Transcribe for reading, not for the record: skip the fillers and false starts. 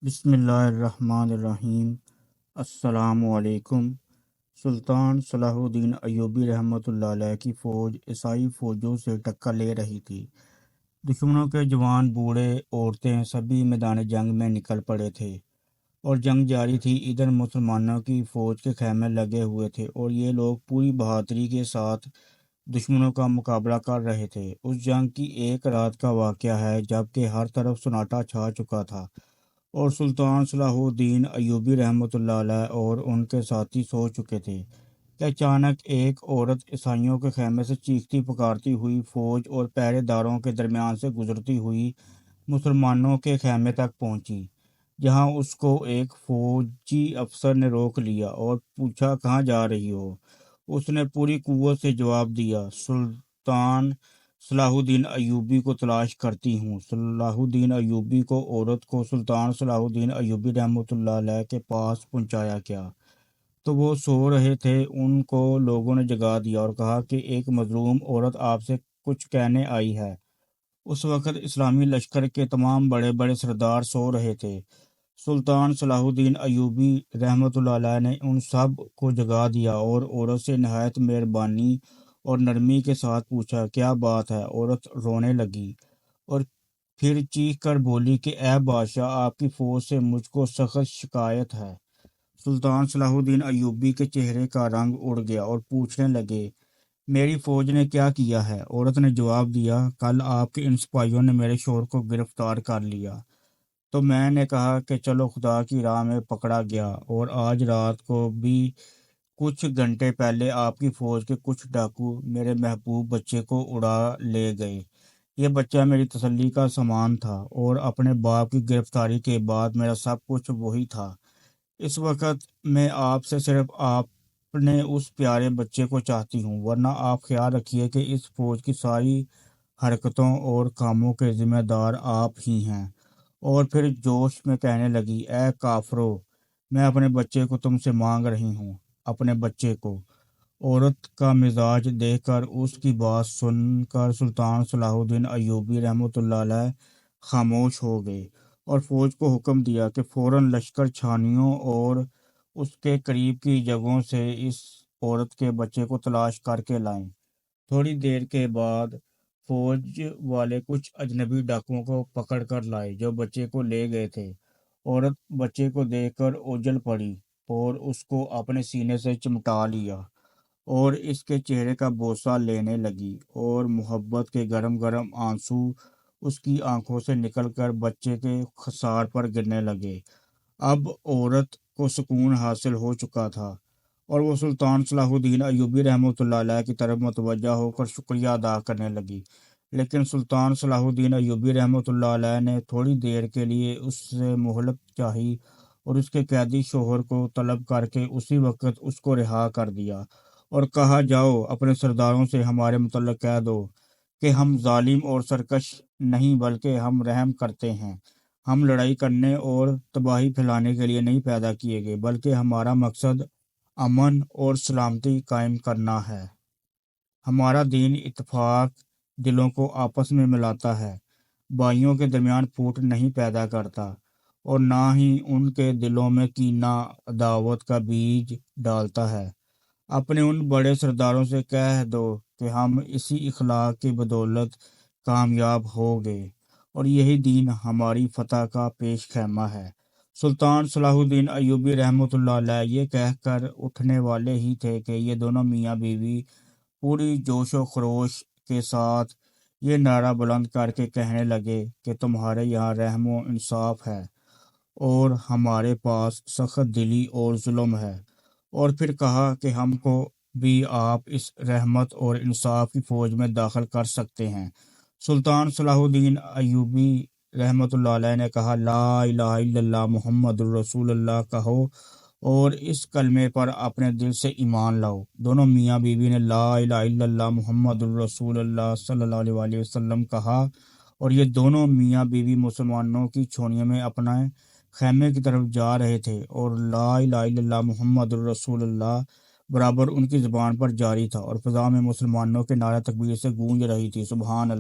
بسم اللہ الرحمن الرحیم۔ السلام علیکم۔ سلطان صلاح الدین ایوبی رحمۃ اللہ علیہ کی فوج عیسائی فوجوں سے ٹکر لے رہی تھی۔ دشمنوں کے جوان، بوڑھے، عورتیں سبھی میدان جنگ میں نکل پڑے تھے اور جنگ جاری تھی۔ ادھر مسلمانوں کی فوج کے خیمے لگے ہوئے تھے اور یہ لوگ پوری بہادری کے ساتھ دشمنوں کا مقابلہ کر رہے تھے۔ اس جنگ کی ایک رات کا واقعہ ہے جبکہ ہر طرف سناٹا چھا چکا تھا اور سلطان صلاح الدین ایوبی رحمۃ اللہ علیہ اور ان کے ساتھی سو چکے تھے کہ اچانک ایک عورت عیسائیوں کے خیمے سے چیختی پکارتی ہوئی فوج اور پہرے داروں کے درمیان سے گزرتی ہوئی مسلمانوں کے خیمے تک پہنچی، جہاں اس کو ایک فوجی افسر نے روک لیا اور پوچھا، کہاں جا رہی ہو؟ اس نے پوری قوت سے جواب دیا، سلطان صلاح الدین ایوبی کو تلاش کرتی ہوں۔ صلاح الدین ایوبی کو عورت کو سلطان صلاح الدین ایوبی رحمۃ اللہ علیہ کے پاس پہنچایا گیا تو وہ سو رہے تھے۔ ان کو لوگوں نے جگا دیا اور کہا کہ ایک مظلوم عورت آپ سے کچھ کہنے آئی ہے۔ اس وقت اسلامی لشکر کے تمام بڑے بڑے سردار سو رہے تھے۔ سلطان صلاح الدین ایوبی رحمۃ اللہ علیہ نے ان سب کو جگا دیا اور عورت سے نہایت مہربانی اور نرمی کے ساتھ پوچھا، کیا بات ہے؟ عورت رونے لگی اور پھر چیخ کر بولی کہ اے بادشاہ، آپ کی فوج سے مجھ کو سخت شکایت ہے۔ سلطان صلاح الدین ایوبی کے چہرے کا رنگ اڑ گیا اور پوچھنے لگے، میری فوج نے کیا کیا ہے؟ عورت نے جواب دیا، کل آپ کے ان سپاہیوں نے میرے شوہر کو گرفتار کر لیا تو میں نے کہا کہ چلو خدا کی راہ میں پکڑا گیا، اور آج رات کو بھی کچھ گھنٹے پہلے آپ کی فوج کے کچھ ڈاکو میرے محبوب بچے کو اڑا لے گئے۔ یہ بچہ میری تسلی کا سامان تھا اور اپنے باپ کی گرفتاری کے بعد میرا سب کچھ وہی تھا۔ اس وقت میں آپ سے صرف اپنے اس پیارے بچے کو چاہتی ہوں، ورنہ آپ خیال رکھیے کہ اس فوج کی ساری حرکتوں اور کاموں کے ذمہ دار آپ ہی ہیں۔ اور پھر جوش میں کہنے لگی، اے کافرو، میں اپنے بچے کو تم سے مانگ رہی ہوں، اپنے بچے کو۔ عورت کا مزاج دیکھ کر، اس کی بات سن کر سلطان صلاح الدین ایوبی رحمۃ اللہ علیہ خاموش ہو گئے اور فوج کو حکم دیا کہ فوراً لشکر چھانیوں اور اس کے قریب کی جگہوں سے اس عورت کے بچے کو تلاش کر کے لائیں۔ تھوڑی دیر کے بعد فوج والے کچھ اجنبی ڈاکوؤں کو پکڑ کر لائے جو بچے کو لے گئے تھے۔ عورت بچے کو دیکھ کر اوجھل پڑی اور اس کو اپنے سینے سے چمٹا لیا اور اس کے چہرے کا بوسہ لینے لگی اور محبت کے گرم گرم آنسو اس کی آنکھوں سے نکل کر بچے کے خصار پر گرنے لگے۔ اب عورت کو سکون حاصل ہو چکا تھا اور وہ سلطان صلاح الدین ایوبی رحمۃ اللہ علیہ کی طرف متوجہ ہو کر شکریہ ادا کرنے لگی، لیکن سلطان صلاح الدین ایوبی رحمۃ اللہ علیہ نے تھوڑی دیر کے لیے اس سے مہلت چاہی اور اس کے قیدی شوہر کو طلب کر کے اسی وقت اس کو رہا کر دیا اور کہا، جاؤ اپنے سرداروں سے ہمارے متعلق کہہ دو کہ ہم ظالم اور سرکش نہیں بلکہ ہم رحم کرتے ہیں۔ ہم لڑائی کرنے اور تباہی پھیلانے کے لیے نہیں پیدا کیے گئے، بلکہ ہمارا مقصد امن اور سلامتی قائم کرنا ہے۔ ہمارا دین اتفاق دلوں کو آپس میں ملاتا ہے، بھائیوں کے درمیان پھوٹ نہیں پیدا کرتا اور نہ ہی ان کے دلوں میں کینہ عداوت کا بیج ڈالتا ہے۔ اپنے ان بڑے سرداروں سے کہہ دو کہ ہم اسی اخلاق کی بدولت کامیاب ہو گئے اور یہی دین ہماری فتح کا پیش خیمہ ہے۔ سلطان صلاح الدین ایوبی رحمۃ اللہ علیہ یہ کہہ کر اٹھنے والے ہی تھے کہ یہ دونوں میاں بیوی پوری جوش و خروش کے ساتھ یہ نعرہ بلند کر کے کہنے لگے کہ تمہارے یہاں رحم و انصاف ہے اور ہمارے پاس سخت دلی اور ظلم ہے۔ اور پھر کہا کہ ہم کو بھی آپ اس رحمت اور انصاف کی فوج میں داخل کر سکتے ہیں۔ سلطان صلاح الدین ایوبی رحمۃ اللہ علیہ نے کہا، لا الہ الا اللہ محمد الرسول اللہ کہو اور اس کلمے پر اپنے دل سے ایمان لاؤ۔ دونوں میاں بیوی نے لا الہ الا اللہ محمد الرسول اللہ صلی اللہ علیہ وآلہ وسلم کہا اور یہ دونوں میاں بیوی مسلمانوں کی چھاؤنیوں میں اپنے خیمے کی طرف جا رہے تھے اور لا الہ الا اللہ محمد الرسول اللہ برابر ان کی زبان پر جاری تھا اور فضا میں مسلمانوں کے نعرہ تکبیر سے گونج رہی تھی، سبحان اللہ۔